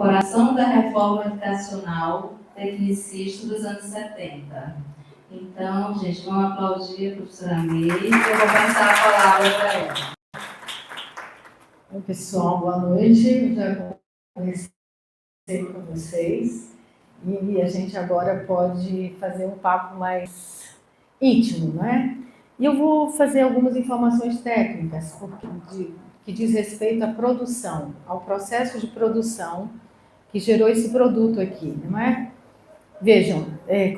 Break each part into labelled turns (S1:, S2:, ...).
S1: coração da reforma educacional tecnicista dos anos 70. Então, gente, vamos aplaudir a professora Meire, que eu vou passar a palavra para ela.
S2: Oi, pessoal, boa noite. Já comecei com vocês e a gente agora pode fazer um papo mais íntimo, não é? E eu vou fazer algumas informações técnicas que diz respeito à produção, ao processo de produção que gerou esse produto aqui, não é? Vejam,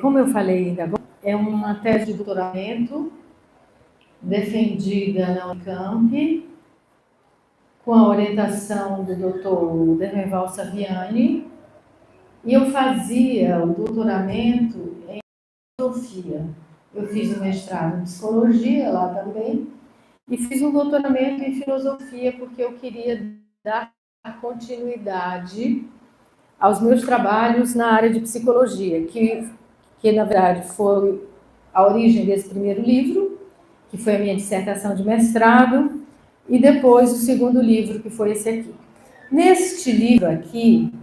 S2: como eu falei ainda agora, é uma tese de doutoramento defendida na Unicamp, com a orientação do Dr. Dermeval Saviani, e eu fazia o doutoramento em filosofia. Eu fiz o mestrado em psicologia lá também, e fiz um doutoramento em filosofia porque eu queria dar continuidade aos meus trabalhos na área de psicologia, que na verdade foi a origem desse primeiro livro, que foi a minha dissertação de mestrado, e depois o segundo livro, que foi esse aqui. Neste livro aqui,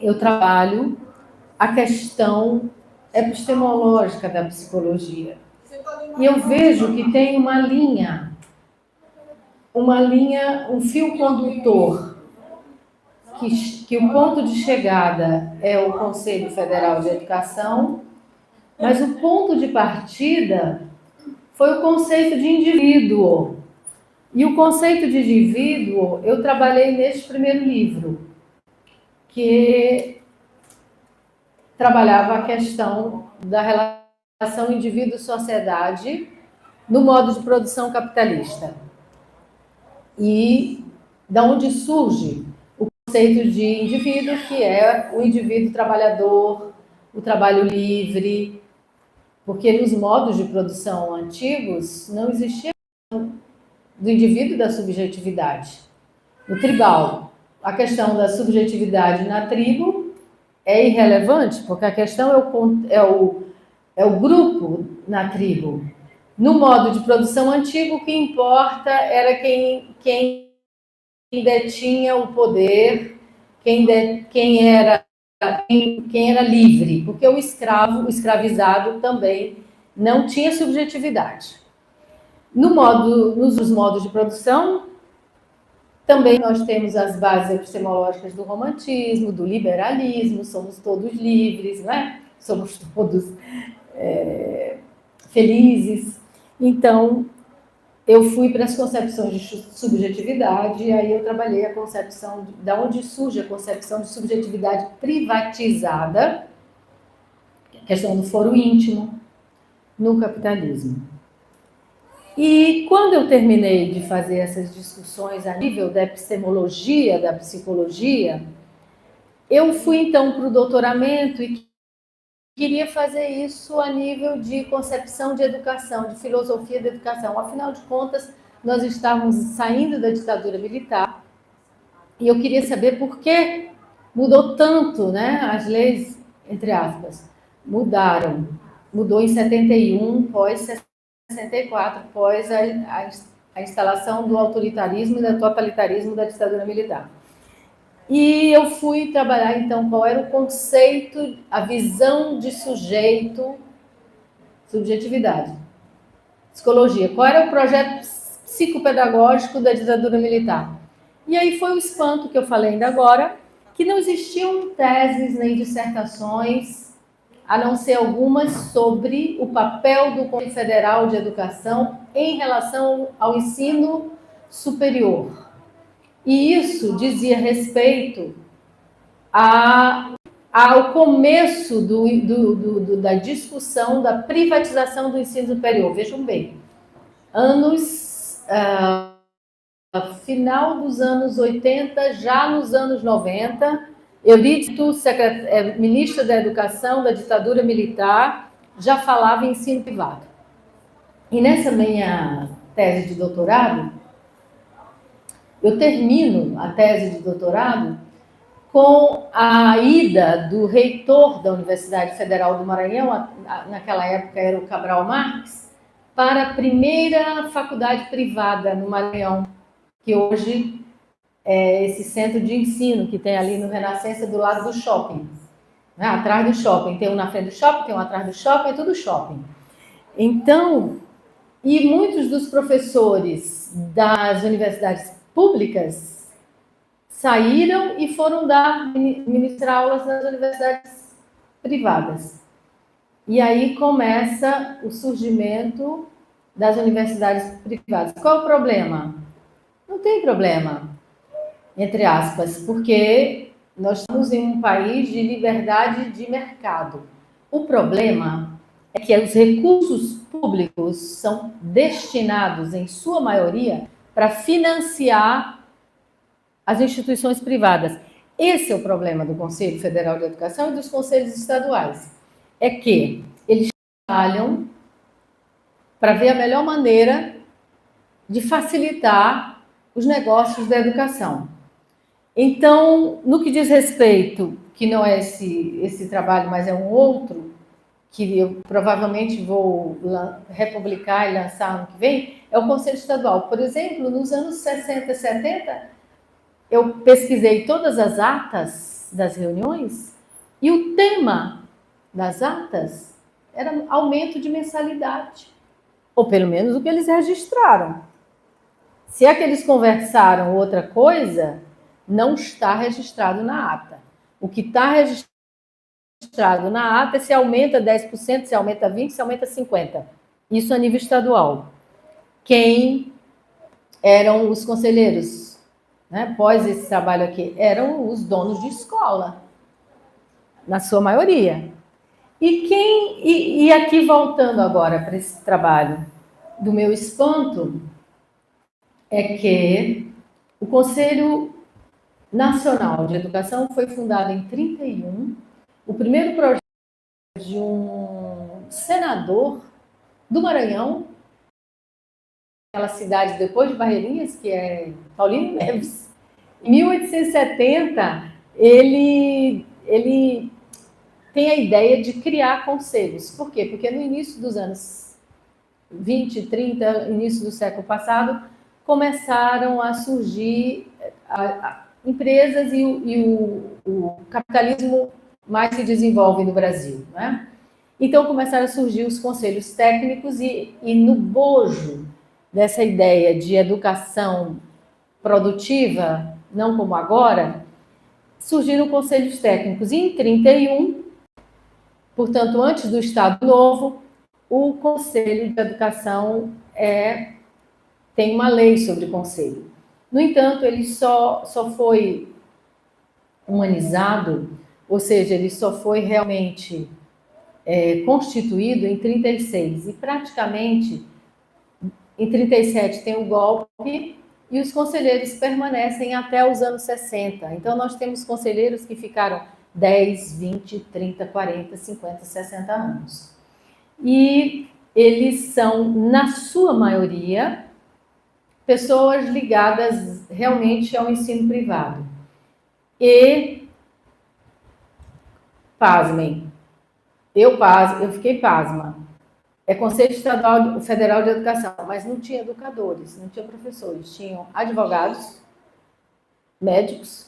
S2: eu trabalho a questão epistemológica da psicologia. E eu vejo que tem um fio condutor, que o ponto de chegada é o Conselho Federal de Educação, mas o ponto de partida foi o conceito de indivíduo. E o conceito de indivíduo eu trabalhei neste primeiro livro, que trabalhava a questão da relação indivíduo-sociedade no modo de produção capitalista. E da onde surge o conceito de indivíduo, que é o indivíduo trabalhador, o trabalho livre, porque nos modos de produção antigos não existia do indivíduo da subjetividade. No tribal, a questão da subjetividade na tribo é irrelevante, porque a questão é o grupo na tribo. No modo de produção antigo, o que importa era quem detinha o poder, quem era livre, porque o escravizado também não tinha subjetividade. Nos modos de produção, também nós temos as bases epistemológicas do romantismo, do liberalismo, somos todos livres, né? Somos todos felizes. Então, eu fui para as concepções de subjetividade, e aí eu trabalhei a concepção, da onde surge a concepção de subjetividade privatizada, a questão do foro íntimo, no capitalismo. E quando eu terminei de fazer essas discussões a nível da epistemologia, da psicologia, eu fui então para o doutoramento e queria fazer isso a nível de concepção de educação, de filosofia da educação. Afinal de contas, nós estávamos saindo da ditadura militar e eu queria saber por que mudou tanto, né? As leis, entre aspas, mudaram. Mudou em 71, pós 64, após a instalação do autoritarismo e do totalitarismo da ditadura militar. E eu fui trabalhar, então, qual era o conceito, a visão de sujeito, subjetividade, psicologia. Qual era o projeto psicopedagógico da ditadura militar? E aí foi o espanto que eu falei ainda agora, que não existiam teses nem dissertações, a não ser algumas sobre o papel do Conselho Federal de Educação em relação ao ensino superior. E isso dizia respeito ao começo da discussão da privatização do ensino superior. Vejam bem, final dos anos 80, já nos anos 90, Eurípito, ministro da Educação da ditadura militar, já falava em ensino privado. E nessa minha tese de doutorado, eu termino a tese de doutorado com a ida do reitor da Universidade Federal do Maranhão, naquela época era o Cabral Marques, para a primeira faculdade privada no Maranhão, que hoje é esse centro de ensino que tem ali no Renascença, do lado do shopping. Né? Atrás do shopping. Tem um na frente do shopping, tem um atrás do shopping, é tudo shopping. Então, e muitos dos professores das universidades públicas saíram e foram ministrar aulas nas universidades privadas. E aí começa o surgimento das universidades privadas. Qual é o problema? Não tem problema, entre aspas, porque nós estamos em um país de liberdade de mercado. O problema é que os recursos públicos são destinados, em sua maioria, para financiar as instituições privadas. Esse é o problema do Conselho Federal de Educação e dos conselhos estaduais. É que eles trabalham para ver a melhor maneira de facilitar os negócios da educação. Então, no que diz respeito, que não é esse trabalho, mas é um outro, que eu provavelmente vou republicar e lançar ano que vem, é o Conselho Estadual. Por exemplo, nos anos 60 e 70, eu pesquisei todas as atas das reuniões e o tema das atas era aumento de mensalidade, ou pelo menos o que eles registraram. Se é que eles conversaram outra coisa, não está registrado na ata. O que está registrado na ata é se aumenta 10%, se aumenta 20%, se aumenta 50%. Isso a nível estadual. Quem eram os conselheiros, né, após esse trabalho aqui? Eram os donos de escola, na sua maioria. E aqui voltando agora para esse trabalho, do meu espanto, é que o Conselho Nacional de Educação foi fundado em 1931. O primeiro projeto de um senador do Maranhão, aquela cidade depois de Barreirinhas, que é Paulino Neves. Em 1870, ele tem a ideia de criar conselhos. Por quê? Porque no início dos anos 20, 30, início do século passado, começaram a surgir empresas e o capitalismo mais se desenvolve no Brasil, né? Então começaram a surgir os conselhos técnicos e no bojo dessa ideia de educação produtiva, não como agora, surgiram conselhos técnicos. E em 1931, portanto, antes do Estado Novo, o Conselho de Educação tem uma lei sobre conselho. No entanto, ele só foi humanizado, ou seja, ele só foi realmente constituído em 1936. E praticamente, em 1937 tem o golpe e os conselheiros permanecem até os anos 60. Então, nós temos conselheiros que ficaram 10, 20, 30, 40, 50, 60 anos. E eles são, na sua maioria, pessoas ligadas realmente ao ensino privado. E, pasmem, eu fiquei pasma. É Conselho Estadual Federal de Educação, mas não tinha educadores, não tinha professores, tinham advogados, médicos,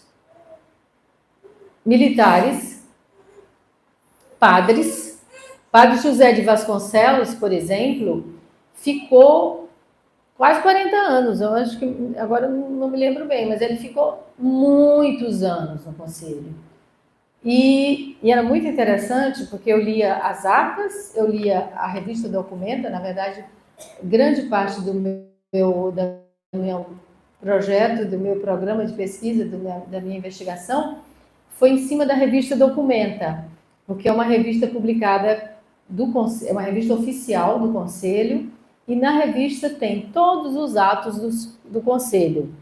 S2: militares, padres. Padre José de Vasconcelos, por exemplo, ficou quase 40 anos, eu acho que agora não me lembro bem, mas ele ficou muitos anos no conselho. E era muito interessante, porque eu lia as atas, eu lia a revista Documenta, na verdade, grande parte do meu projeto, do meu programa de pesquisa, da minha investigação, foi em cima da revista Documenta, porque é uma revista publicada, é uma revista oficial do Conselho, e na revista tem todos os atos do Conselho.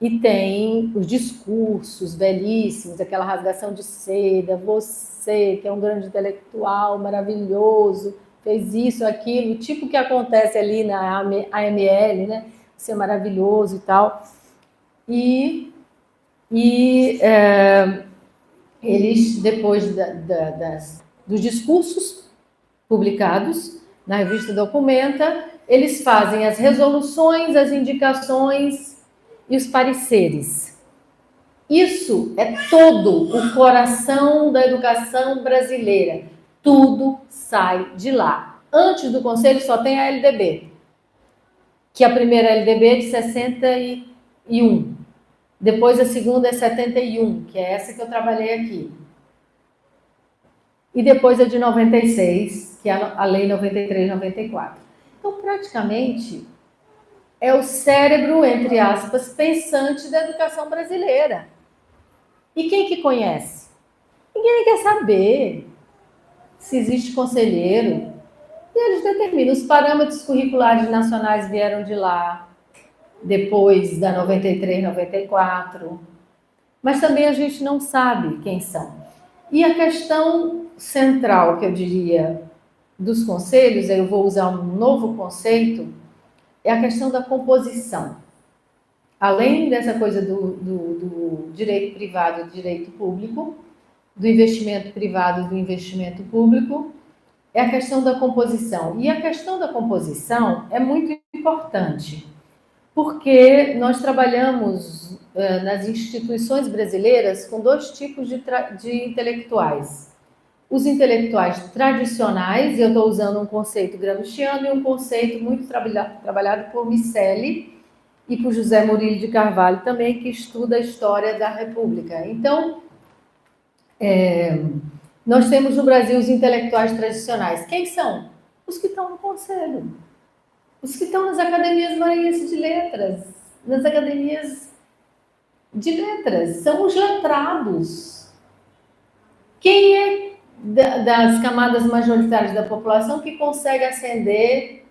S2: E tem os discursos belíssimos, aquela rasgação de seda, você que é um grande intelectual maravilhoso, fez isso, aquilo, tipo que acontece ali na AML, né? Você é maravilhoso e tal. Eles, depois dos discursos publicados na revista Documenta, eles fazem as resoluções, as indicações e os pareceres. Isso é todo o coração da educação brasileira. Tudo sai de lá. Antes do Conselho só tem a LDB, que a primeira LDB é de 61. Depois a segunda é 71, que é essa que eu trabalhei aqui. E depois a de 96, que é a Lei 93/94. Então, praticamente, é o cérebro, entre aspas, pensante da educação brasileira. E quem que conhece? Ninguém quer saber se existe conselheiro. E eles determinam. Os parâmetros curriculares nacionais vieram de lá, depois da 93/94. Mas também a gente não sabe quem são. E a questão central, que eu diria, dos conselhos, eu vou usar um novo conceito, é a questão da composição. Além dessa coisa do direito privado e do direito público, do investimento privado e do investimento público, é a questão da composição. E a questão da composição é muito importante, porque nós trabalhamos nas instituições brasileiras com dois tipos de intelectuais. Os intelectuais tradicionais, e eu estou usando um conceito gramsciano e um conceito muito trabalhado por Miceli e por José Murilo de Carvalho também, que estuda a história da República. Então, nós temos no Brasil os intelectuais tradicionais. Quem são? Os que estão no Conselho. Os que estão nas academias maranhenses de letras. Nas academias de letras. São os letrados. Quem é das camadas majoritárias da população que consegue ascender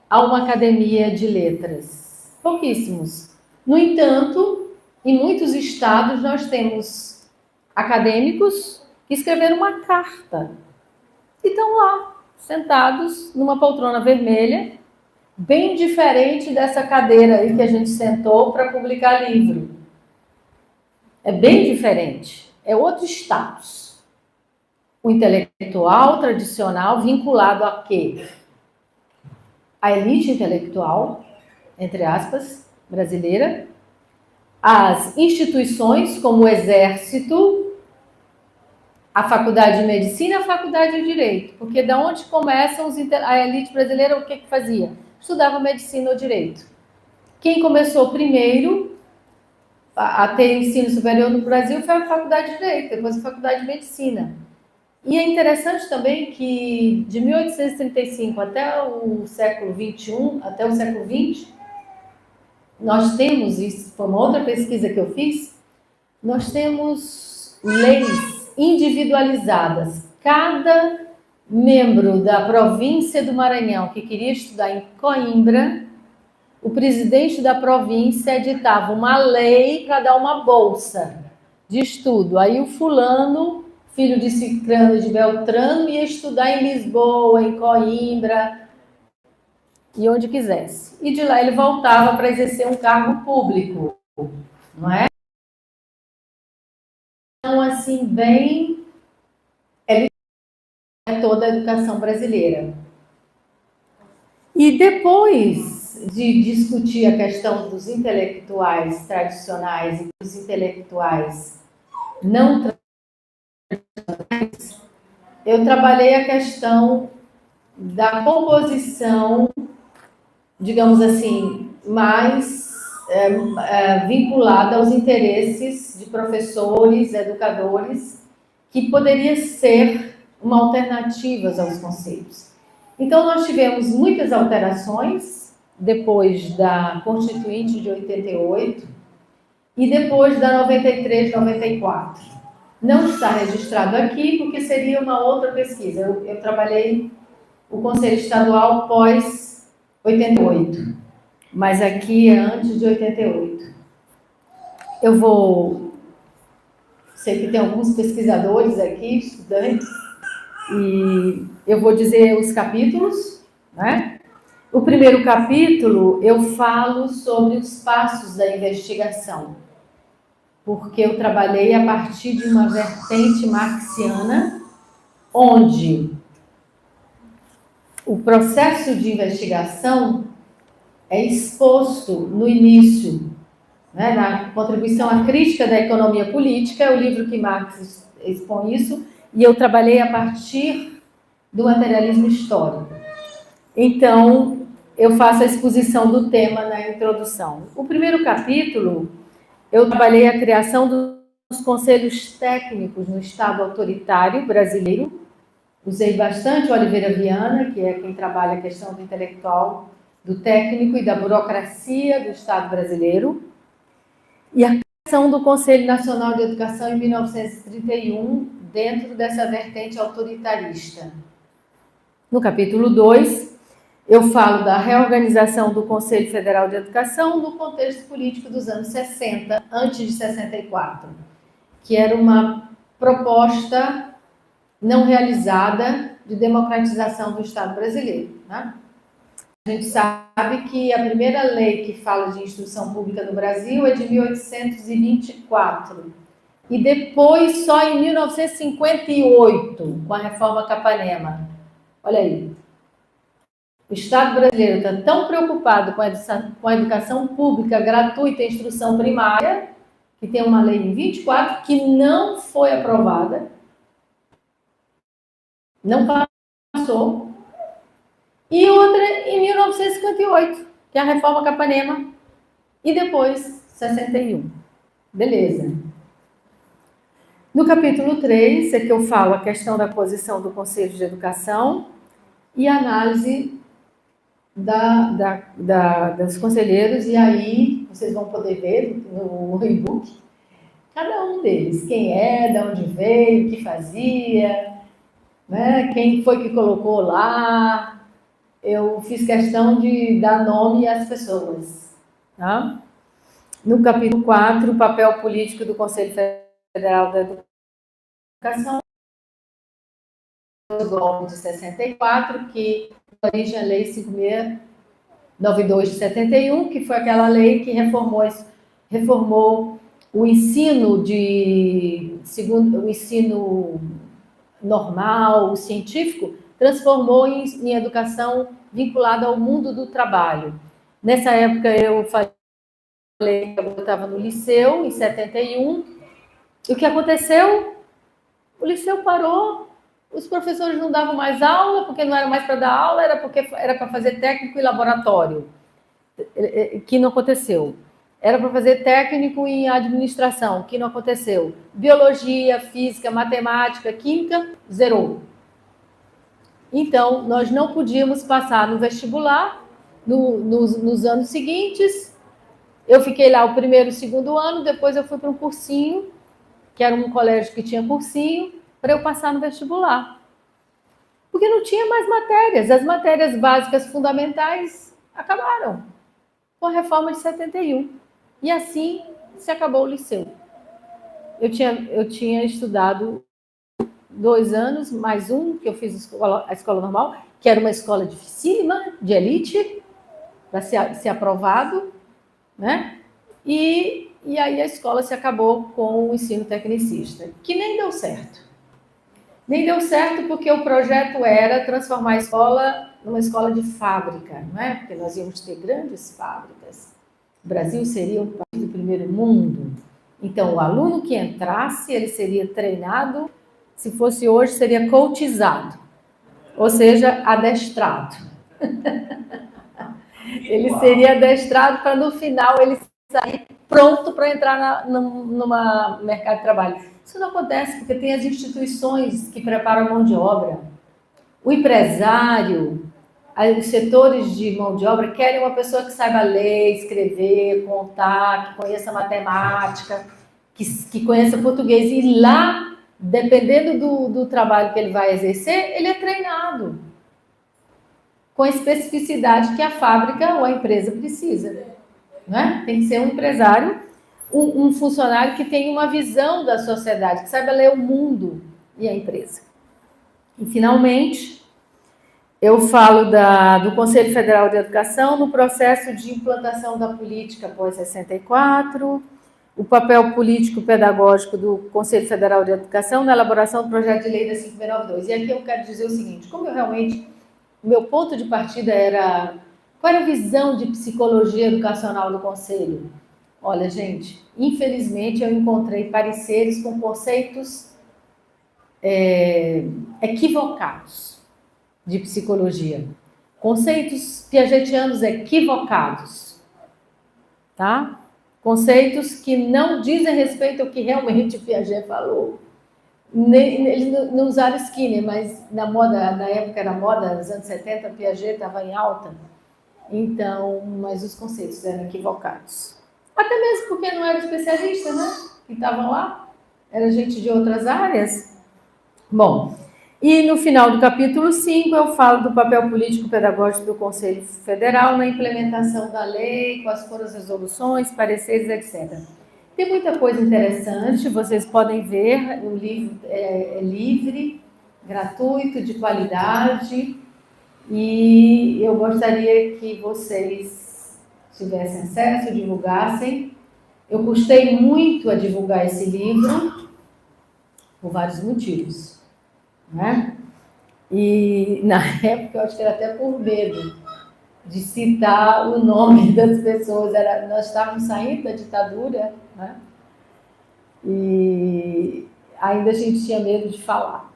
S2: a uma academia de letras? Pouquíssimos. No entanto, em muitos estados nós temos acadêmicos que escreveram uma carta e estão lá, sentados numa poltrona vermelha, bem diferente dessa cadeira aí que a gente sentou para publicar livro. É bem diferente, é outro status. O intelectual tradicional vinculado a quê? A elite intelectual, entre aspas, brasileira, as instituições como o Exército, a Faculdade de Medicina, a Faculdade de Direito, porque da onde começam a elite brasileira, o que fazia? Estudava medicina ou direito. Quem começou primeiro a ter ensino superior no Brasil foi a Faculdade de Direito, depois a Faculdade de Medicina. E é interessante também que de 1835 até o século XXI, até o século XX, nós temos, isso foi uma outra pesquisa que eu fiz, nós temos leis individualizadas. Cada membro da província do Maranhão que queria estudar em Coimbra, o presidente da província editava uma lei para dar uma bolsa de estudo. Aí o fulano, filho de Cicrano e de Beltrano, ia estudar em Lisboa, em Coimbra, e onde quisesse. E de lá ele voltava para exercer um cargo público, não é? Então, assim, bem... é toda a educação brasileira. E depois de discutir a questão dos intelectuais tradicionais e dos intelectuais não tradicionais, eu trabalhei a questão da composição, digamos assim, mais vinculada aos interesses de professores, educadores, que poderia ser uma alternativa aos conselhos. Então, nós tivemos muitas alterações depois da Constituinte de 88 e depois da 93/94. Não está registrado aqui porque seria uma outra pesquisa. Eu trabalhei o Conselho Estadual pós 88, mas aqui é antes de 88. Sei que tem alguns pesquisadores aqui, estudantes, e eu vou dizer os capítulos, né? O primeiro capítulo eu falo sobre os passos da investigação, porque eu trabalhei a partir de uma vertente marxiana, onde o processo de investigação é exposto no início, né, na contribuição à crítica da economia política, é o livro que Marx expõe isso, e eu trabalhei a partir do materialismo histórico. Então, eu faço a exposição do tema na introdução. O primeiro capítulo, eu trabalhei a criação dos conselhos técnicos no Estado autoritário brasileiro. Usei bastante o Oliveira Viana, que é quem trabalha a questão do intelectual, do técnico e da burocracia do Estado brasileiro. E a criação do Conselho Nacional de Educação em 1931, dentro dessa vertente autoritarista. No capítulo 2, eu falo da reorganização do Conselho Federal de Educação no contexto político dos anos 60, antes de 64, que era uma proposta não realizada de democratização do Estado brasileiro, né? A gente sabe que a primeira lei que fala de instrução pública no Brasil é de 1824. E depois, só em 1958, com a reforma Capanema. Olha aí. O Estado brasileiro está tão preocupado com a educação pública gratuita e instrução primária, que tem uma lei em 24, que não foi aprovada, não passou. E outra em 1958, que é a reforma Capanema, e depois 61. Beleza. No capítulo 3, é que eu falo a questão da posição do Conselho de Educação e a análise dos conselheiros, e aí vocês vão poder ver no e-book cada um deles, quem é, de onde veio, o que fazia, né, quem foi que colocou lá. Eu fiz questão de dar nome às pessoas. Tá? No capítulo 4, o papel político do Conselho Federal da Educação, o golpe de 64, que deu origem à Lei 5692 de 71, que foi aquela lei que reformou o ensino o ensino normal, o científico, transformou em educação vinculada ao mundo do trabalho. Nessa época eu estava no liceu, em 71, e o que aconteceu? O liceu parou, os professores não davam mais aula, porque não era mais para dar aula, era porque era para fazer técnico e laboratório, que não aconteceu. Era para fazer técnico em administração, que não aconteceu. Biologia, física, matemática, química, zerou. Então, nós não podíamos passar no vestibular nos anos seguintes. Eu fiquei lá o primeiro e o segundo ano, depois eu fui para um cursinho, que era um colégio que tinha cursinho, para eu passar no vestibular. Porque não tinha mais matérias. As matérias básicas fundamentais acabaram com a reforma de 71. E assim se acabou o liceu. Eu tinha estudado 2 anos, mais um, que eu fiz a escola normal, que era uma escola dificílima, de elite, para ser aprovado, né? E aí a escola se acabou com o ensino tecnicista, que nem deu certo. Nem deu certo porque o projeto era transformar a escola numa escola de fábrica, não é? Porque nós íamos ter grandes fábricas. O Brasil seria um país do primeiro mundo. Então, o aluno que entrasse, ele seria treinado, se fosse hoje, seria coachizado, ou seja, adestrado. Ele seria adestrado para, no final, ele sair pronto para entrar numa mercado de trabalho. Isso não acontece porque tem as instituições que preparam a mão de obra. O empresário, os setores de mão de obra querem uma pessoa que saiba ler, escrever, contar, que conheça matemática, que conheça português. E lá, dependendo do trabalho que ele vai exercer, ele é treinado com a especificidade que a fábrica ou a empresa precisa. Né? Tem que ser um empresário, um funcionário que tenha uma visão da sociedade, que saiba ler o mundo e a empresa. E, finalmente, eu falo do Conselho Federal de Educação no processo de implantação da política após 64, o papel político-pedagógico do Conselho Federal de Educação na elaboração do projeto de lei da 5692. E aqui eu quero dizer o seguinte, como eu realmente, o meu ponto de partida era, qual era a visão de psicologia educacional do Conselho? Olha, gente, infelizmente eu encontrei pareceres com conceitos equivocados de psicologia. Conceitos piagetianos equivocados, tá? Conceitos que não dizem respeito ao que realmente Piaget falou. Eles não usaram Skinner, mas na época da moda, nos anos 70, Piaget estava em alta. Então, mas os conceitos eram equivocados. Até mesmo porque não era especialista, né? Que estavam lá. Era gente de outras áreas. Bom, e no final do capítulo 5 eu falo do papel político-pedagógico do Conselho Federal na implementação da lei, quais foram as resoluções, pareceres, etc. Tem muita coisa interessante, vocês podem ver, o livro é livre, gratuito, de qualidade, e eu gostaria que vocês tivessem acesso, divulgassem. Eu custei muito a divulgar esse livro, por vários motivos, né? E na época eu acho que era até por medo de citar o nome das pessoas. Nós estávamos saindo da ditadura, né? E ainda a gente tinha medo de falar.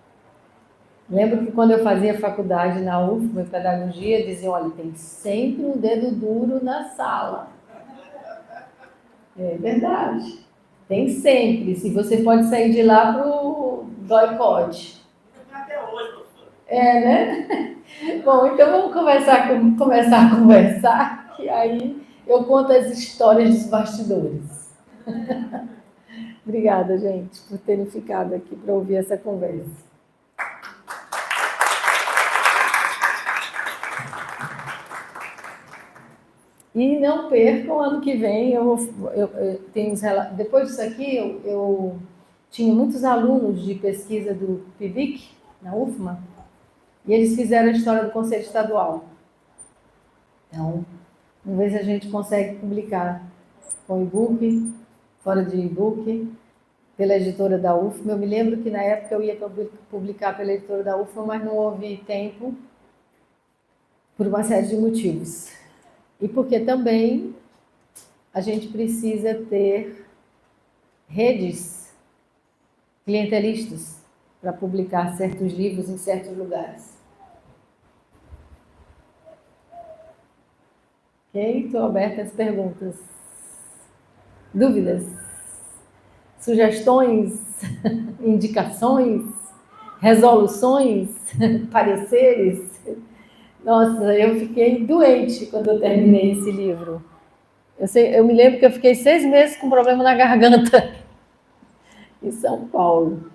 S2: Lembro que quando eu fazia faculdade na UFMA, em pedagogia, diziam, olha, tem sempre um dedo duro na sala. É verdade. Tem sempre. Se você pode sair de lá para o boicote.
S3: Até hoje, professor.
S2: Né? Bom, então vamos começar a conversar, que aí eu conto as histórias dos bastidores. Obrigada, gente, por terem ficado aqui para ouvir essa conversa. E não percam, ano que vem, eu tenho depois disso aqui, eu tinha muitos alunos de pesquisa do PIBIC, na UFMA, e eles fizeram a história do Conselho Estadual. Então, vamos ver se a gente consegue publicar com e-book, fora de e-book, pela editora da UFMA. Eu me lembro que na época eu ia publicar pela editora da UFMA, mas não houve tempo, por uma série de motivos. E porque também a gente precisa ter redes clientelistas para publicar certos livros em certos lugares. Ok? Estou aberta às perguntas. Dúvidas? Sugestões? Indicações? Resoluções? Pareceres? Nossa, eu fiquei doente quando eu terminei esse livro. Eu me lembro que eu fiquei 6 meses com problema na garganta em São Paulo.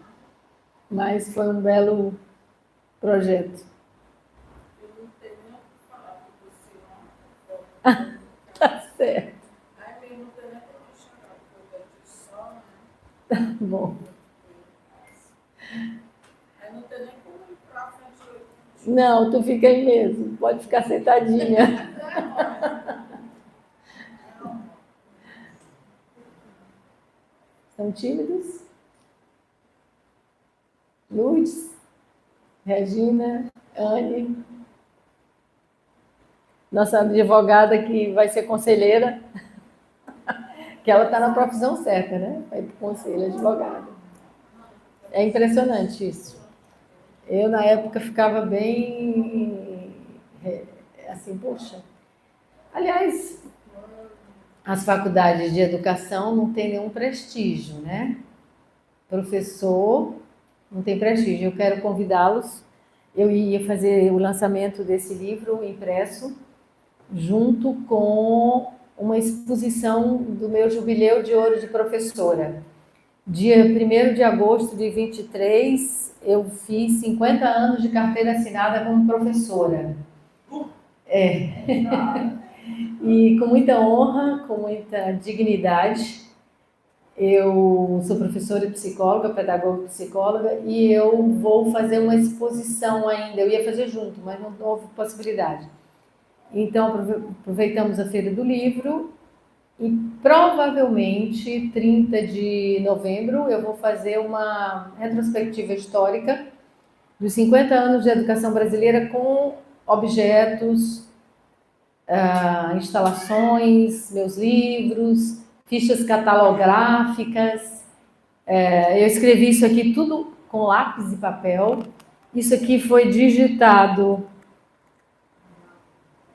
S2: Mas foi um belo projeto.
S3: Eu não tenho nem o que falar para você.
S2: Tá certo.
S3: Aí mesmo não tenho nem como chegar, porque eu dei só, né?
S2: Tá bom.
S3: Aí não tem nem como ir para frente.
S2: Não, tu fica aí mesmo. Pode ficar sentadinha. São tímidos? Lourdes? Regina? Anne? Nossa advogada que vai ser conselheira. Que ela está na profissão certa, né? Vai para o conselho, advogada. É impressionante isso. Eu, na época, ficava bem assim, poxa. Aliás, as faculdades de educação não têm nenhum prestígio, né? Professor não tem prestígio. Eu quero convidá-los. Eu ia fazer o lançamento desse livro impresso junto com uma exposição do meu jubileu de ouro de professora. Dia 1º de agosto de 23, eu fiz 50 anos de carteira assinada como professora. E com muita honra, com muita dignidade, eu sou professora e psicóloga, pedagoga e psicóloga, e eu vou fazer uma exposição ainda. Eu ia fazer junto, mas não houve possibilidade. Então, aproveitamos a Feira do Livro e provavelmente 30 de novembro eu vou fazer uma retrospectiva histórica dos 50 anos de educação brasileira com objetos, instalações, meus livros, fichas catalográficas. Eu escrevi isso aqui tudo com lápis e papel. Isso aqui foi digitado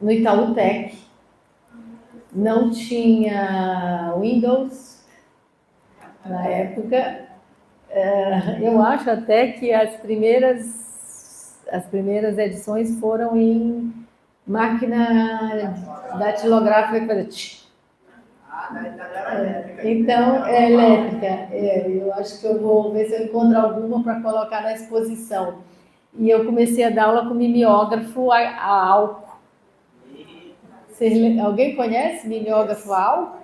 S2: no Itautec. Não tinha Windows na época. Eu acho até que as primeiras edições foram em máquina datilográfica que fazia tch. Então, é elétrica. Eu acho que eu vou ver se eu encontro alguma para colocar na exposição. E eu comecei a dar aula com mimeógrafo a álcool. Alguém conhece mimeógrafo a álcool?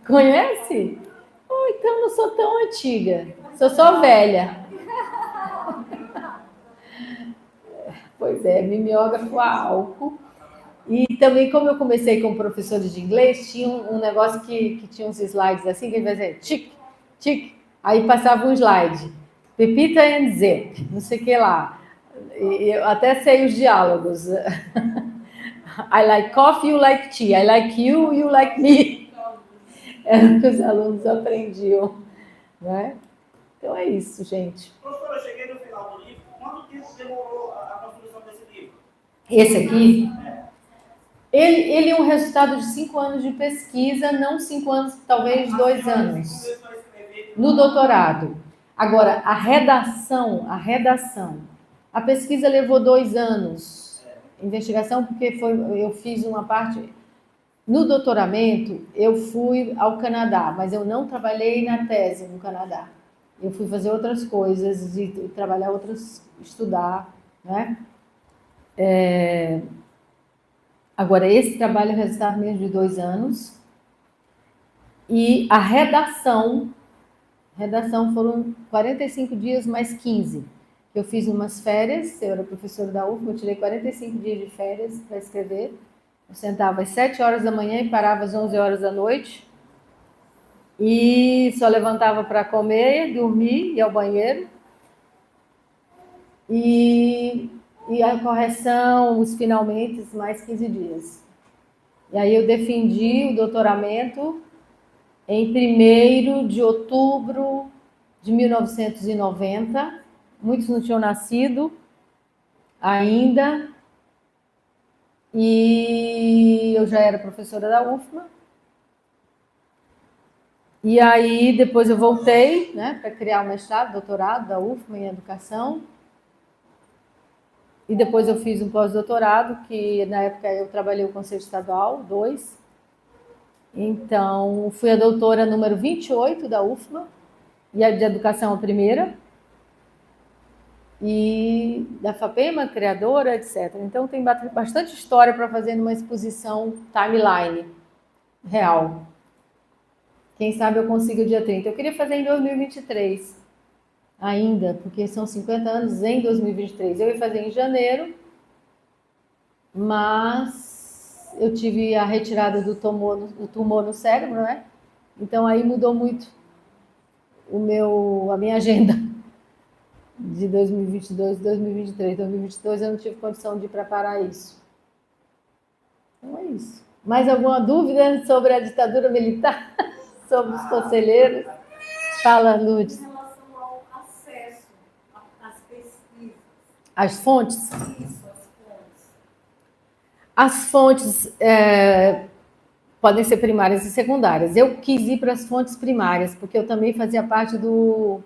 S2: Conhece? Então não sou tão antiga. Sou só velha. Pois é, mimeógrafo a álcool. E também, como eu comecei como professora de inglês, tinha um negócio que tinha uns slides assim, que a gente fazia tic, tic, aí passava um slide. Pepita and Zip, não sei o que lá. Eu até sei os diálogos. I like coffee, you like tea. I like you, you like me. Era o que os alunos aprendiam. Né? Então é isso, gente.
S4: Professora, eu cheguei no final do livro. Quanto tempo demorou a construção desse livro?
S2: Esse aqui? Ele é um resultado de 5 anos de pesquisa, não 5 anos, talvez 2 anos. No doutorado. Agora, a redação, a pesquisa levou 2 anos. Investigação, porque eu fiz uma parte... No doutoramento, eu fui ao Canadá, mas eu não trabalhei na tese no Canadá. Eu fui fazer outras coisas, e trabalhar estudar, né? Agora, esse trabalho é resultado mesmo de 2 anos. E a redação foram 45 dias mais 15. Eu fiz umas férias, eu era professora da UFMA, eu tirei 45 dias de férias para escrever. Eu sentava às 7 horas da manhã e parava às 11 horas da noite. E só levantava para comer, dormir, ir ao banheiro. E a correção, os finalmente, mais 15 dias. E aí eu defendi o doutoramento em 1º de outubro de 1990. Muitos não tinham nascido ainda. E eu já era professora da UFMA. E aí depois eu voltei, né, para criar o mestrado, doutorado da UFMA em educação. E depois eu fiz um pós-doutorado, que na época eu trabalhei o Conselho Estadual 2. Então, fui a doutora número 28 da UFMA, e a de educação a primeira. E da FAPEMA, criadora, etc. Então, tem bastante história para fazer numa exposição timeline real. Quem sabe eu consigo o dia 30. Eu queria fazer em 2023 ainda, porque são 50 anos em 2023. Eu ia fazer em janeiro, mas eu tive a retirada do tumor no cérebro, né? Então aí mudou muito a minha agenda de 2022, 2023. 2022 eu não tive condição de preparar isso. Então é isso. Mais alguma dúvida sobre a ditadura militar? Sobre os conselheiros? Fala, Lourdes.
S3: Em relação ao acesso às pesquisas.
S2: As fontes?
S3: Isso,
S2: As fontes podem ser primárias e secundárias. Eu quis ir para as fontes primárias, porque eu também fazia parte do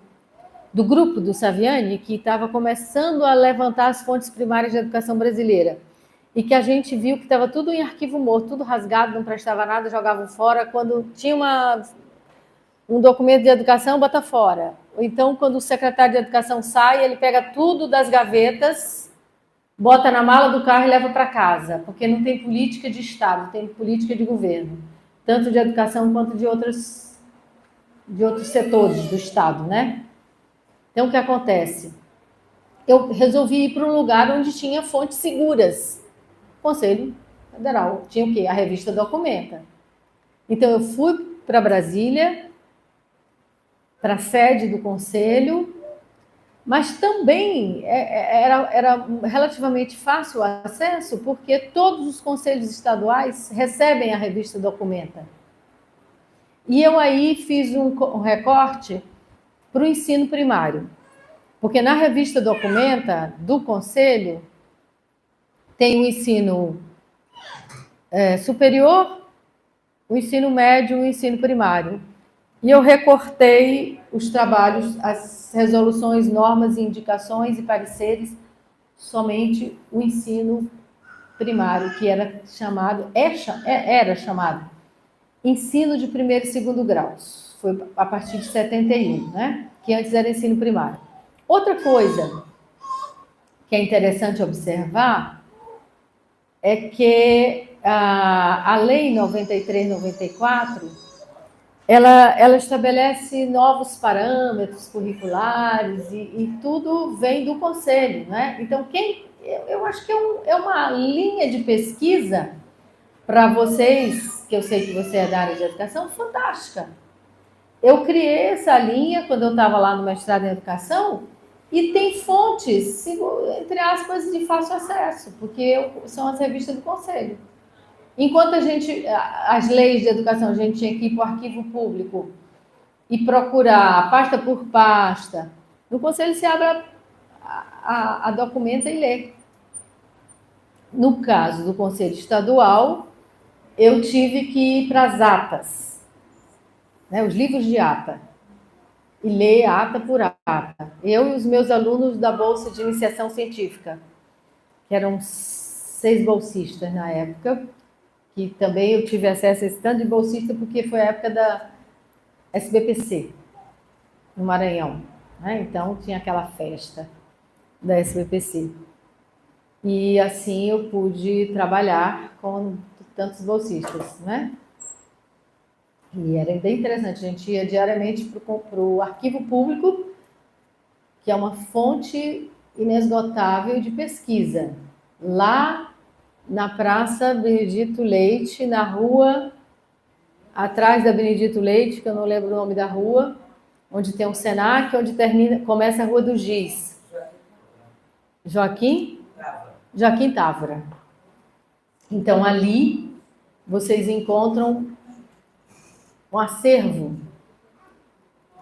S2: grupo do Saviani, que estava começando a levantar as fontes primárias de educação brasileira. E que a gente viu que estava tudo em arquivo morto, tudo rasgado, não prestava nada, jogavam fora. Quando tinha um documento de educação, bota fora. Ou então, quando o secretário de educação sai, ele pega tudo das gavetas, bota na mala do carro e leva para casa, porque não tem política de Estado, tem política de governo, tanto de educação quanto de outros setores do Estado, né? Então, o que acontece? Eu resolvi ir para um lugar onde tinha fontes seguras. Conselho Federal. Tinha o quê? A revista Documenta. Então, eu fui para Brasília, para a sede do Conselho, mas também era relativamente fácil o acesso, porque todos os conselhos estaduais recebem a revista Documenta. E eu aí fiz um recorte para o ensino primário. Porque na revista Documenta, do Conselho, tem o ensino superior, o ensino médio e o ensino primário. E eu recortei os trabalhos, as resoluções, normas, indicações e pareceres, somente o ensino primário, que era chamado ensino de primeiro e segundo graus. Foi a partir de 71, né? Que antes era ensino primário. Outra coisa que é interessante observar é que a Lei 93/94, ela estabelece novos parâmetros curriculares e tudo vem do Conselho, né? Então, eu acho que é uma linha de pesquisa para vocês, que eu sei que você é da área de educação, fantástica. Eu criei essa linha quando eu estava lá no mestrado em educação e tem fontes, entre aspas, de fácil acesso, porque são as revistas do Conselho. Enquanto as leis de educação, a gente tinha que ir para o arquivo público e procurar pasta por pasta, no Conselho se abre a documenta e lê. No caso do Conselho Estadual, eu tive que ir para as atas, né, os livros de ata, e ler ata por ata. Eu e os meus alunos da Bolsa de Iniciação Científica, que eram 6 bolsistas na época, que também eu tive acesso a esse tanto de bolsista, porque foi a época da SBPC, no Maranhão, né? Então tinha aquela festa da SBPC. E assim eu pude trabalhar com tantos bolsistas, né? E era bem interessante, a gente ia diariamente para o arquivo público, que é uma fonte inesgotável de pesquisa. Lá na Praça Benedito Leite, na rua atrás da Benedito Leite, que eu não lembro o nome da rua, onde tem um Senac, onde começa a Rua do Giz. Joaquim Távora. Então, ali vocês encontram um acervo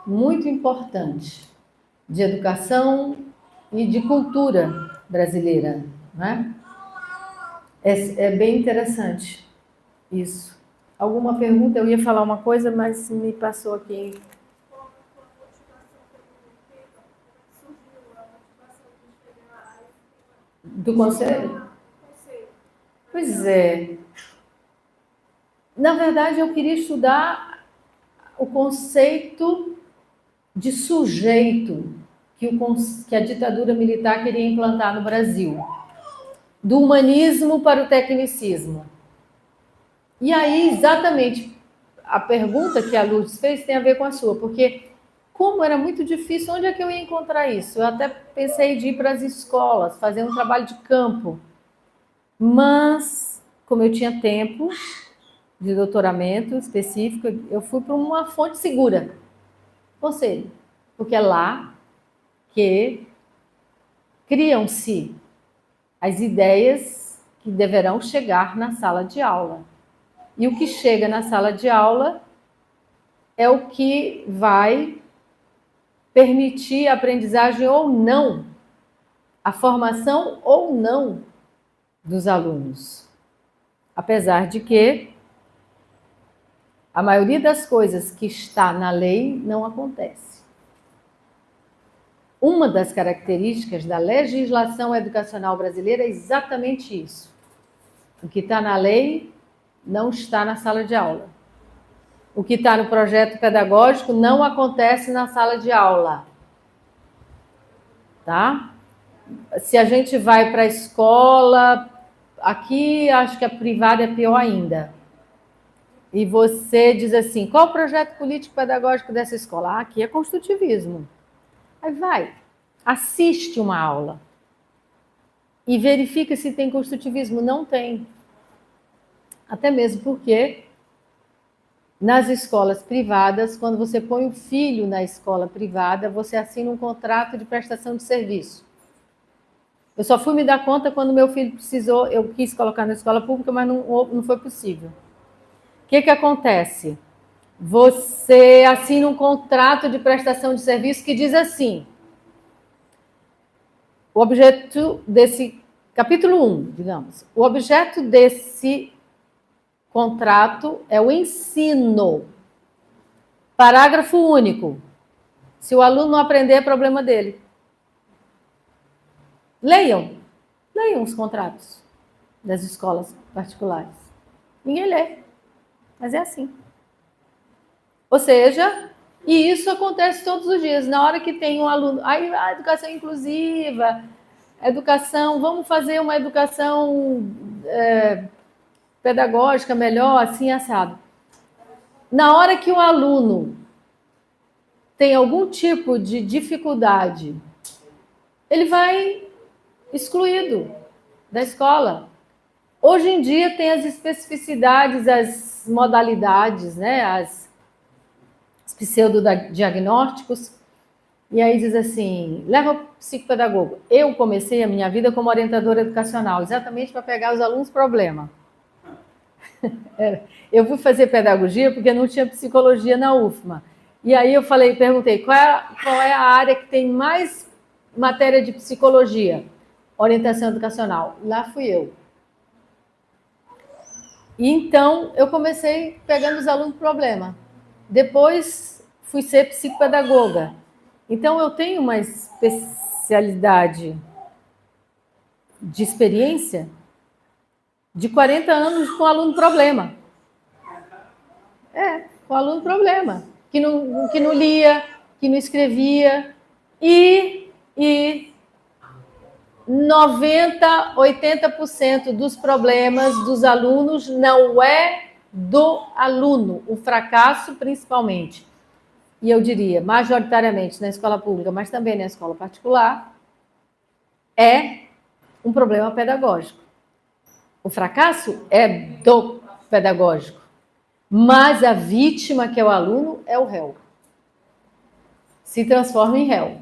S2: muito importante de educação e de cultura brasileira, né? É bem interessante isso. Alguma pergunta? Eu ia falar uma coisa, mas me passou aqui. Do Conselho? Pois é. Na verdade, eu queria estudar o conceito de sujeito que a ditadura militar queria implantar no Brasil. Do humanismo para o tecnicismo. E aí, exatamente, a pergunta que a Lourdes fez tem a ver com a sua, porque como era muito difícil, onde é que eu ia encontrar isso? Eu até pensei de ir para as escolas, fazer um trabalho de campo. Mas, como eu tinha tempo de doutoramento específico, eu fui para uma fonte segura, Conselho, porque é lá que criam-se as ideias que deverão chegar na sala de aula. E o que chega na sala de aula é o que vai permitir a aprendizagem ou não, a formação ou não dos alunos. Apesar de que a maioria das coisas que está na lei não acontece. Uma das características da legislação educacional brasileira é exatamente isso. O que está na lei não está na sala de aula. O que está no projeto pedagógico não acontece na sala de aula. Tá? Se a gente vai para a escola, aqui acho que a privada é pior ainda. E você diz assim, qual o projeto político-pedagógico dessa escola? Aqui é construtivismo. Aí vai, assiste uma aula e verifica se tem construtivismo. Não tem. Até mesmo porque nas escolas privadas, quando você põe o filho na escola privada, você assina um contrato de prestação de serviço. Eu só fui me dar conta quando meu filho precisou, eu quis colocar na escola pública, mas não foi possível. O que acontece? você assina um contrato de prestação de serviço que diz assim: o objeto desse capítulo 1, digamos, o objeto desse contrato é o ensino. Parágrafo único. Se o aluno não aprender, é problema dele. Leiam os contratos das escolas particulares. Ninguém lê, mas é assim. Ou seja, e isso acontece todos os dias. Na hora que tem um aluno, aí a educação inclusiva, educação, vamos fazer uma educação pedagógica melhor, assim, assado. Na hora que o aluno tem algum tipo de dificuldade, ele vai excluído da escola. Hoje em dia tem as especificidades, as modalidades, né, as pseudodiagnósticos, e aí diz assim, leva o psicopedagogo. Eu comecei a minha vida como orientadora educacional, exatamente para pegar os alunos problema. Eu fui fazer pedagogia porque não tinha psicologia na UFMA. E aí eu perguntei, qual é a área que tem mais matéria de psicologia? Orientação educacional. Lá fui eu. E então eu comecei pegando os alunos problema. Depois fui ser psicopedagoga. Então eu tenho uma especialidade de experiência de 40 anos com aluno problema. Com aluno problema. Que não lia, que não escrevia. E 90%, 80% dos problemas dos alunos não é do aluno, o fracasso principalmente. E eu diria, majoritariamente na escola pública, mas também na escola particular, é um problema pedagógico. O fracasso é do pedagógico, mas a vítima, que é o aluno, é o réu. Se transforma em réu.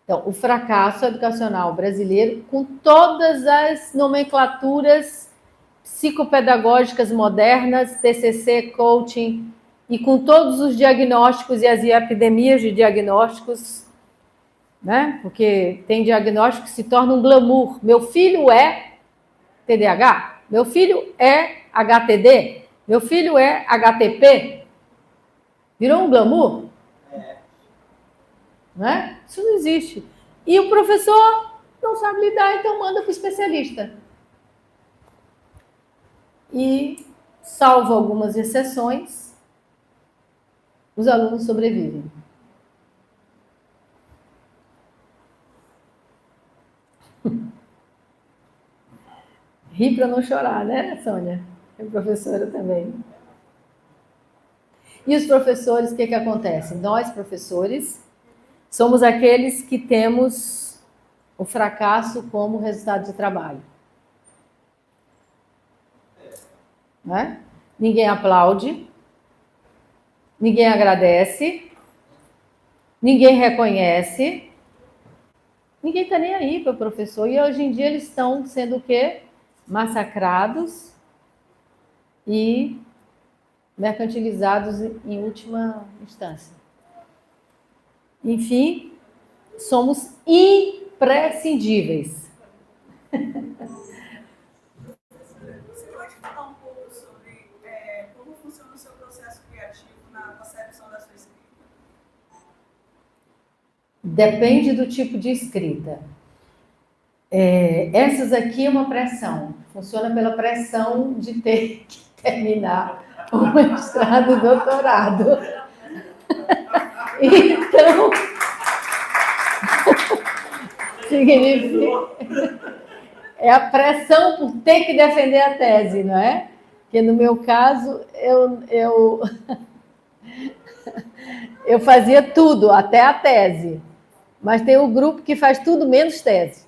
S2: Então, o fracasso educacional brasileiro, com todas as nomenclaturas psicopedagógicas modernas, TCC, coaching, e com todos os diagnósticos e as epidemias de diagnósticos, né? Porque tem diagnóstico que se torna um glamour. Meu filho é TDAH, meu filho é HTD, meu filho é HTP. Virou um glamour? Né? Isso não existe. E o professor não sabe lidar, então manda para o especialista. E, salvo algumas exceções, os alunos sobrevivem. Ri para não chorar, né, Sônia? É professora também. E os professores, o que acontece? Nós, professores, somos aqueles que temos o fracasso como resultado de trabalho. Né? Ninguém aplaude, ninguém agradece, ninguém reconhece, ninguém está nem aí para o professor. E hoje em dia eles estão sendo o quê? Massacrados e mercantilizados em última instância. Enfim, somos imprescindíveis.
S3: Você pode falar um pouco sobre como funciona o seu processo criativo na concepção da sua escrita?
S2: Depende do tipo de escrita. Essas aqui é uma pressão. Funciona pela pressão de ter que terminar o mestrado e doutorado. Então, significa... É a pressão por ter que defender a tese, não é? Porque no meu caso, eu fazia tudo, até a tese. Mas tem o grupo que faz tudo menos tese.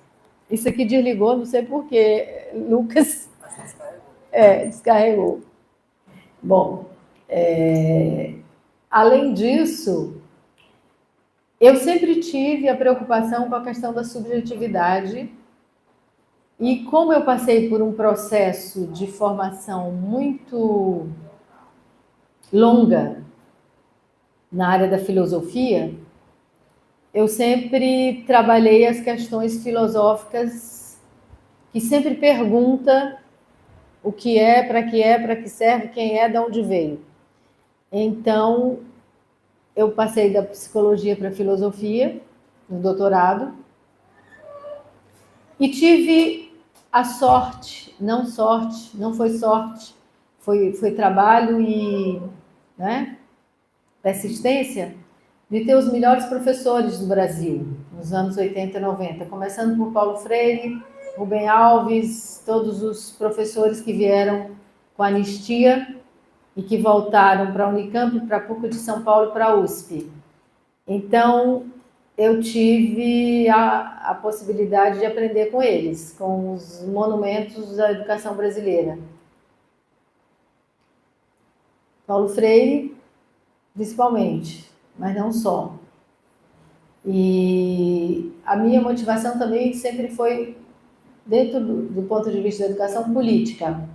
S2: Isso aqui desligou, não sei porquê. Lucas descarregou. Bom, além disso, eu sempre tive a preocupação com a questão da subjetividade. E como eu passei por um processo de formação muito longa na área da filosofia, eu sempre trabalhei as questões filosóficas que sempre pergunta o que é, para que serve, quem é, de onde veio. Então, eu passei da psicologia para a filosofia, no doutorado, e tive a sorte, não foi sorte, foi trabalho e, né, persistência, de ter os melhores professores do Brasil, nos anos 80 e 90, começando por Paulo Freire, Rubem Alves, todos os professores que vieram com a anistia e que voltaram para a Unicamp, para a PUC de São Paulo e para a USP. Então, eu tive a possibilidade de aprender com eles, com os monumentos da educação brasileira. Paulo Freire, principalmente, mas não só. E a minha motivação também sempre foi, dentro do ponto de vista da educação política,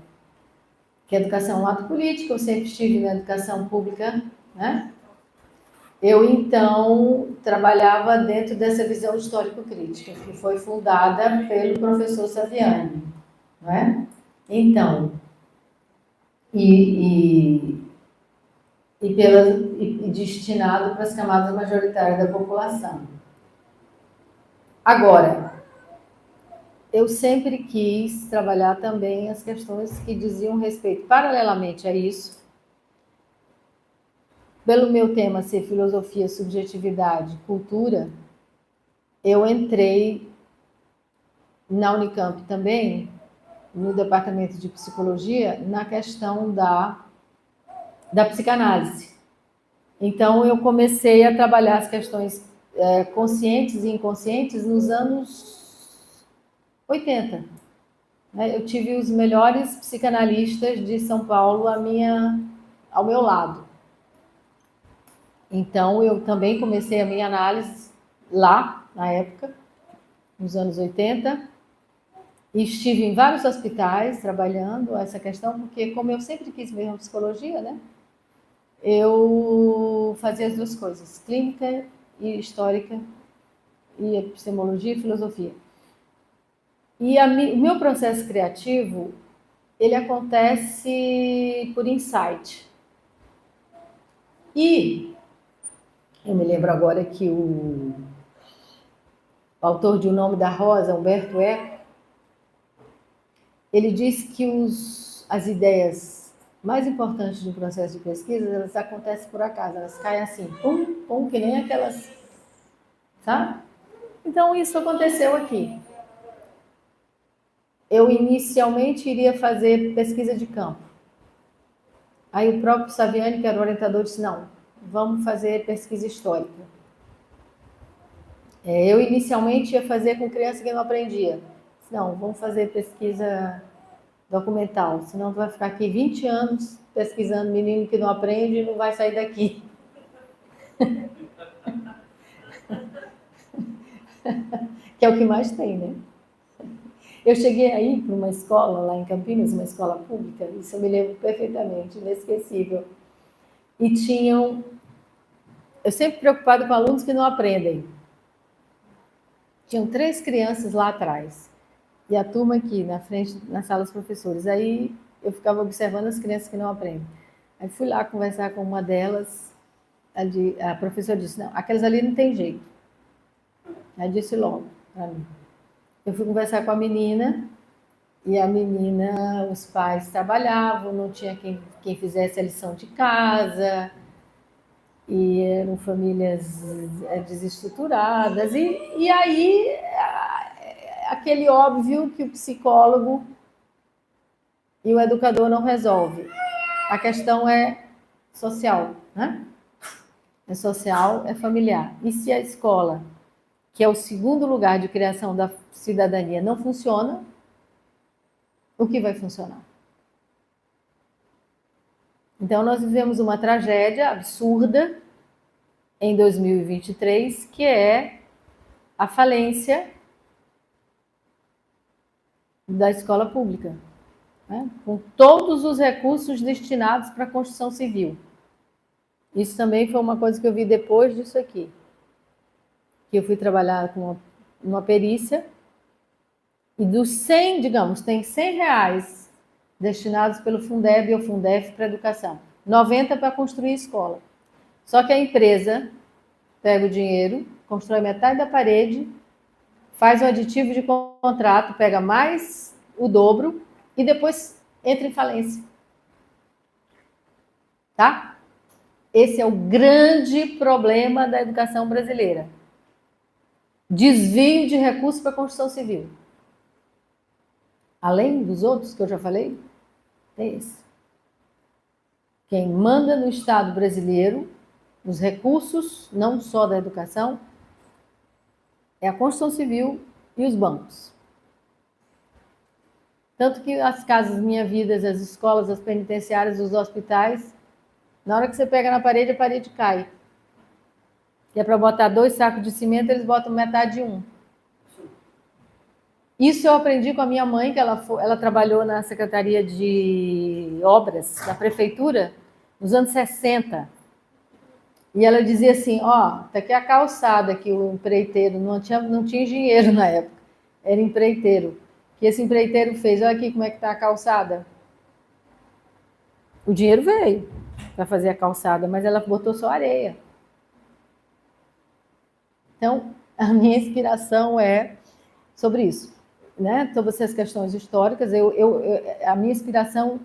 S2: que a educação é um ato político, eu sempre estive na educação pública, né? Eu, então, trabalhava dentro dessa visão histórico-crítica, que foi fundada pelo professor Saviani, não é? Então, e destinado para as camadas majoritárias da população. Agora, eu sempre quis trabalhar também as questões que diziam respeito, paralelamente a isso, pelo meu tema ser filosofia, subjetividade, cultura, eu entrei na Unicamp também, no departamento de psicologia, na questão da psicanálise. Então, eu comecei a trabalhar as questões conscientes e inconscientes nos anos 80. Eu tive os melhores psicanalistas de São Paulo ao meu lado. Então, eu também comecei a minha análise lá, na época, nos anos 80, e estive em vários hospitais trabalhando essa questão, porque como eu sempre quis mesmo psicologia, né? Eu fazia as duas coisas, clínica e histórica, e epistemologia e filosofia. E o meu processo criativo, ele acontece por insight. E eu me lembro agora que o autor de O Nome da Rosa, Humberto Eco, ele diz que as ideias mais importantes de um processo de pesquisa, elas acontecem por acaso, elas caem assim, pum, pum, que nem aquelas, sabe? Então, isso aconteceu aqui. Eu inicialmente iria fazer pesquisa de campo. Aí o próprio Saviani, que era o orientador, disse, não, vamos fazer pesquisa histórica. Eu inicialmente ia fazer com criança que não aprendia. Não, vamos fazer pesquisa documental, senão tu vai ficar aqui 20 anos pesquisando menino que não aprende e não vai sair daqui. Que é o que mais tem, né? Eu cheguei aí para uma escola lá em Campinas, uma escola pública, isso eu me lembro perfeitamente, inesquecível. E eu sempre preocupado com alunos que não aprendem. Tinham 3 crianças lá atrás. E a turma aqui, na frente, na sala dos professores. Aí eu ficava observando as crianças que não aprendem. Aí fui lá conversar com uma delas, a professora disse, não, aquelas ali não tem jeito. Aí disse logo para mim. Eu fui conversar com a menina, e a menina, os pais trabalhavam, não tinha quem fizesse a lição de casa, e eram famílias desestruturadas, e aí aquele óbvio que o psicólogo e o educador não resolve. A questão é social, né? É social, é familiar. E se a escola, que é o segundo lugar de criação da cidadania, não funciona, o que vai funcionar? Então, nós vivemos uma tragédia absurda em 2023, que é a falência da escola pública, né? Com todos os recursos destinados para a construção civil. Isso também foi uma coisa que eu vi depois disso aqui. Que eu fui trabalhar com uma perícia e dos 100, digamos, tem 100 reais destinados pelo Fundeb ou Fundef para educação. 90 para construir escola. Só que a empresa pega o dinheiro, constrói metade da parede, faz um aditivo de contrato, pega mais o dobro e depois entra em falência. Tá? Esse é o grande problema da educação brasileira. Desvio de recursos para a construção civil. Além dos outros que eu já falei, tem esse. Quem manda no Estado brasileiro os recursos, não só da educação, é a construção civil e os bancos. Tanto que as casas Minha Vida, as escolas, as penitenciárias, os hospitais, na hora que você pega na parede, a parede cai. E é para botar 2 sacos de cimento, eles botam metade de um. Isso eu aprendi com a minha mãe, que ela trabalhou na Secretaria de Obras da Prefeitura nos anos 60. E ela dizia assim, tá aqui a calçada que o empreiteiro, não tinha engenheiro na época, era empreiteiro. Que esse empreiteiro fez, olha aqui como é que está a calçada. O dinheiro veio para fazer a calçada, mas ela botou só areia. Então, a minha inspiração é sobre isso, né? Todas essas questões históricas. A minha inspiração,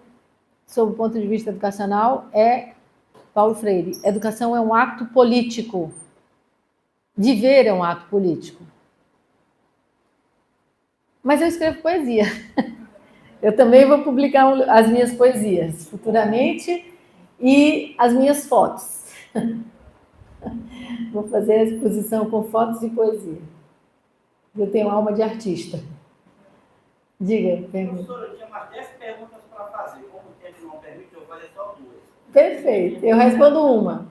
S2: sob o ponto de vista educacional, é Paulo Freire. Educação é um ato político. Viver é um ato político. Mas eu escrevo poesia. Eu também vou publicar as minhas poesias futuramente e as minhas fotos. Vou fazer a exposição com fotos e poesia. Eu tenho alma de artista. Diga, pergunta.
S4: Professora, eu tinha mais 10 perguntas para fazer. Como o tempo não permite, eu vou fazer só 2.
S2: Perfeito, eu respondo uma.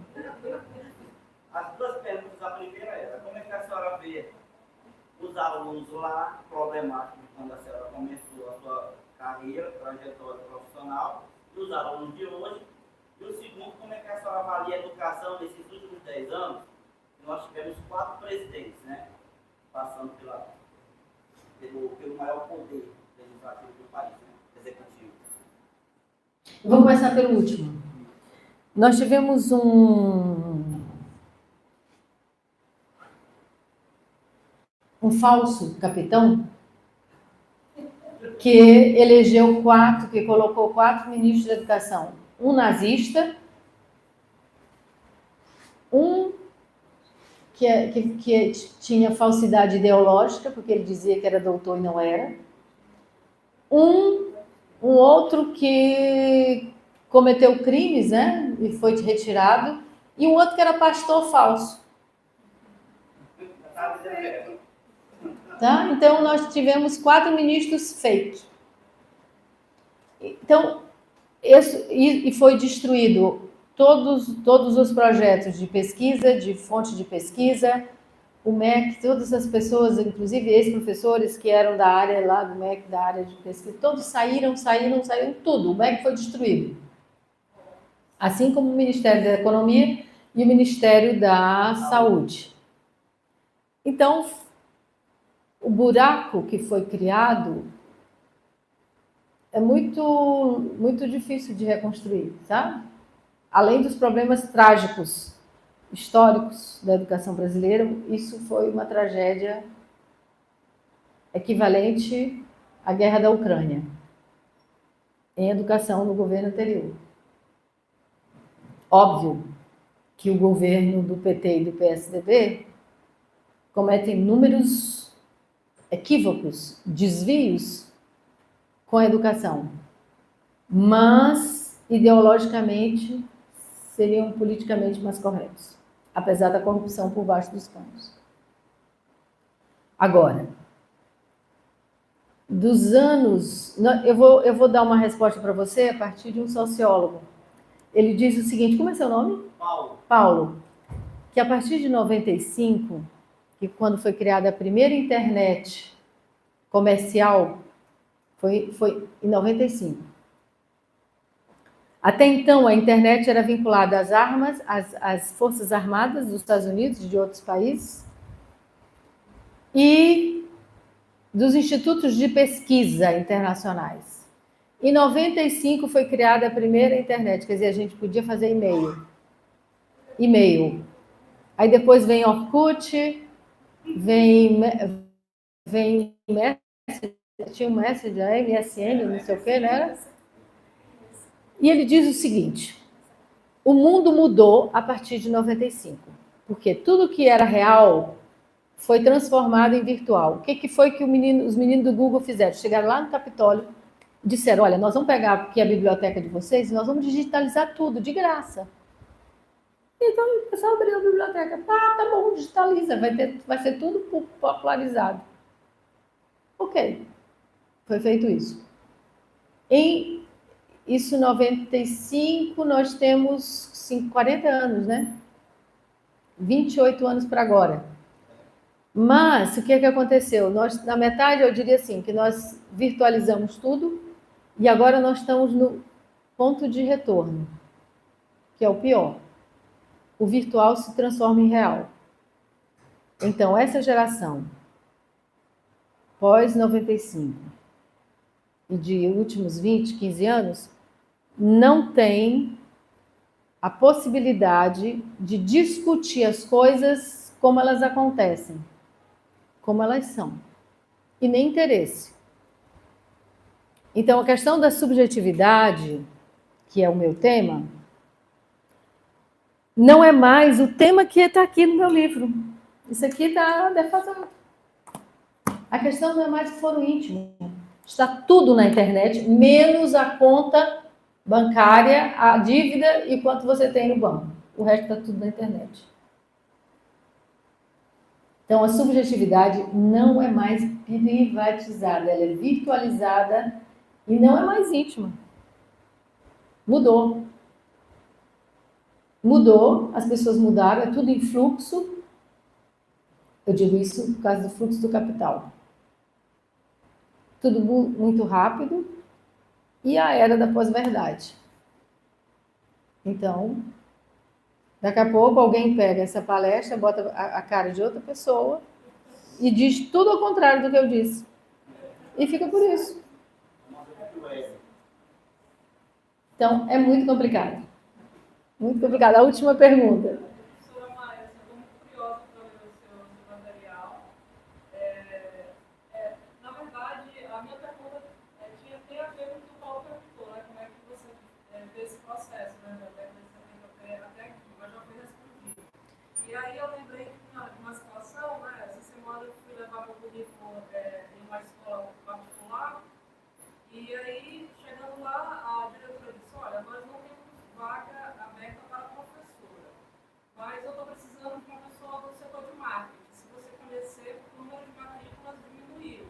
S4: As 2 perguntas, a primeira era, como é que a senhora vê os alunos lá problemáticos quando a senhora começou a sua carreira, trajetória profissional, e os alunos de hoje? E o segundo, como é que a senhora avalia a educação nesses últimos 10 anos? Nós tivemos 4 presidentes, né? Passando pelo maior poder legislativo do país, né? Executivo.
S2: Vou começar pelo último. Nós tivemos um falso capitão que elegeu 4, que colocou 4 ministros da educação. Um nazista, um que tinha falsidade ideológica, porque ele dizia que era doutor e não era. Um outro que cometeu crimes, né, e foi retirado. E um outro que era pastor falso. Tá? Então, nós tivemos 4 ministros fake. Então, e foi destruído todos os projetos de pesquisa, de fonte de pesquisa, o MEC, todas as pessoas, inclusive ex-professores que eram da área lá do MEC, da área de pesquisa, todos saíram, tudo. O MEC foi destruído. Assim como o Ministério da Economia e o Ministério da Saúde. Então, o buraco que foi criado é muito difícil de reconstruir, sabe? Além dos problemas trágicos, históricos da educação brasileira, isso foi uma tragédia equivalente à guerra da Ucrânia, em educação no governo anterior. Óbvio que o governo do PT e do PSDB cometem inúmeros equívocos, desvios com a educação, mas ideologicamente seriam politicamente mais corretos, apesar da corrupção por baixo dos panos. Agora, dos anos... Eu vou dar uma resposta para você a partir de um sociólogo. Ele diz o seguinte, como é seu nome? Paulo. Que a partir de 95, que quando foi criada a primeira internet comercial, foi em 95. Até então, a internet era vinculada às armas, às forças armadas dos Estados Unidos e de outros países, e dos institutos de pesquisa internacionais. Em 95 foi criada a primeira internet, quer dizer, a gente podia fazer e-mail. Aí depois vem Orkut, vem tinha um Messenger, MSN, não sei o que, né? E ele diz o seguinte: o mundo mudou a partir de 95, porque tudo que era real foi transformado em virtual. O que foi que os meninos do Google fizeram? Chegaram lá no Capitólio, disseram: olha, nós vamos pegar aqui a biblioteca de vocês e nós vamos digitalizar tudo, de graça. Então, o pessoal abriu a biblioteca. Tá bom, digitaliza, vai ser tudo popularizado. Ok, foi feito isso. Em 95, nós temos 40 anos, né? 28 anos para agora. Mas, o que aconteceu? Nós, na metade, eu diria assim, que nós virtualizamos tudo e agora nós estamos no ponto de retorno, que é o pior. O virtual se transforma em real. Então, essa geração, pós-95, e de últimos 20, 15 anos, não tem a possibilidade de discutir as coisas como elas acontecem, como elas são, e nem interesse. Então, a questão da subjetividade, que é o meu tema, não é mais o tema que está aqui no meu livro. Isso aqui está defasado. A questão não é mais o foro íntimo. Está tudo na internet, menos a conta bancária, a dívida e quanto você tem no banco. O resto está tudo na internet. Então, a subjetividade não é mais privatizada, ela é virtualizada e não é mais íntima. Mudou. Mudou, as pessoas mudaram, é tudo em fluxo. Eu digo isso por causa do fluxo do capital. Tudo muito rápido e a era da pós-verdade. Então, daqui a pouco alguém pega essa palestra, bota a cara de outra pessoa e diz tudo ao contrário do que eu disse. E fica por isso. Então, é muito complicado. Muito complicado. A última pergunta.
S3: Professora Maia, eu estou muito curiosa para ler o seu material. Na verdade, a minha pergunta tem a ver com o que o Paulo perguntou, né? Como é que você vê esse processo, né? Da década de 70 até aqui, mas já foi respondido. E aí eu lembrei de uma situação, né? Essa semana eu fui levar meu currículo em uma escola particular, e aí, chegando lá, a diretora disse: olha, nós não temos vaga aberta para professora, mas eu estou precisando de uma pessoa do setor de marketing. Se você conhecer, o número de matrículas diminuiu.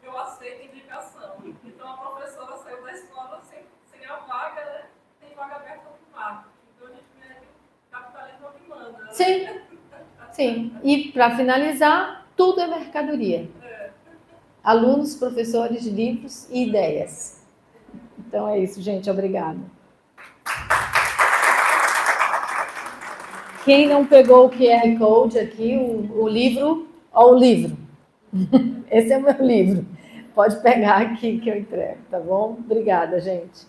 S3: Eu aceito a indicação. Então, a professora saiu da escola sem a vaga, né? Tem vaga aberta para o marketing. Então, a gente vê que o capitalismo é o que manda. Né?
S2: Sim, sim. E, para finalizar, tudo é mercadoria. Alunos, professores, livros e ideias. Então, é isso, gente. Obrigada. Quem não pegou o QR Code aqui, o livro, ó, o livro. Esse é o meu livro. Pode pegar aqui que eu entrego, tá bom? Obrigada, gente.